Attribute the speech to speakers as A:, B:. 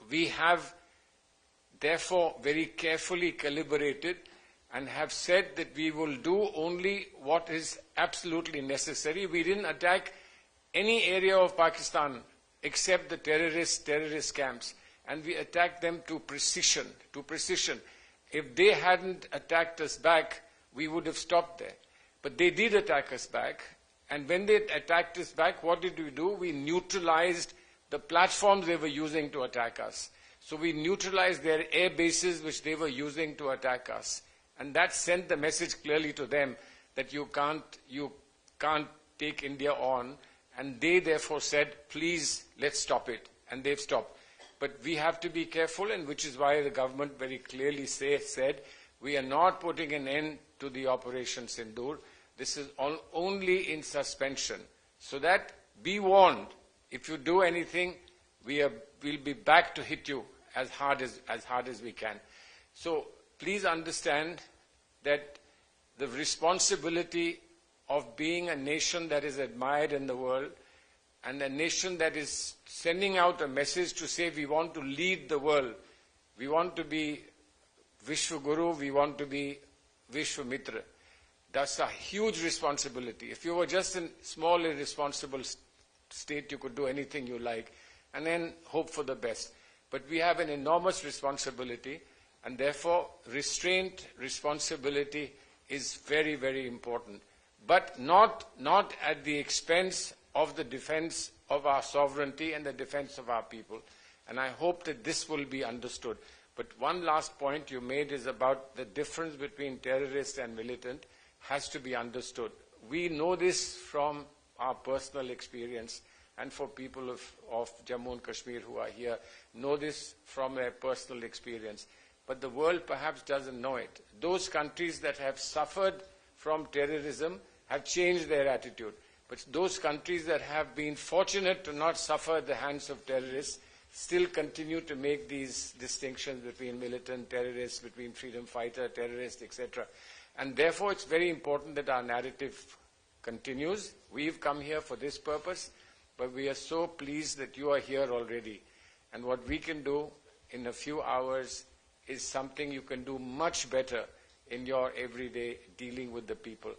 A: We have therefore very carefully calibrated and have said that we will do only what is absolutely necessary. We didn't attack any area of Pakistan except the terrorist camps, and we attacked them to precision. If they hadn't attacked us back, we would have stopped there. But they did attack us back, and when they attacked us back, what did we do? We neutralized the platforms they were using to attack us. So we neutralized their air bases which they were using to attack us. And that sent the message clearly to them that you can't take India on. And they therefore said, please, let's stop it. And they've stopped. But we have to be careful, and which is why the government very clearly said, we are not putting an end to the Operation Sindoor. This is only in suspension. So that, be warned, if you do anything, we'll be back to hit you as hard as we can. So please understand that the responsibility of being a nation that is admired in the world and a nation that is sending out a message to say we want to lead the world, we want to be Vishwa Guru, we want to be Vishwa Mitra. That's a huge responsibility. If you were just a small, irresponsible state, you could do anything you like and then hope for the best. But we have an enormous responsibility, and therefore restraint, responsibility is very, very important. But not at the expense of the defense of our sovereignty and the defense of our people. And I hope that this will be understood. But one last point you made is about the difference between terrorist and militant has to be understood. We know this from our personal experience, and for people of Jammu and Kashmir who are here, know this from their personal experience. But the world perhaps doesn't know it. Those countries that have suffered from terrorism have changed their attitude. But those countries that have been fortunate to not suffer at the hands of terrorists still continue to make these distinctions between militant, terrorists, between freedom fighter, terrorist, etc. And therefore it's very important that our narrative continues. We've come here for this purpose, but we are so pleased that you are here already. And what we can do in a few hours is something you can do much better in your everyday dealing with the people.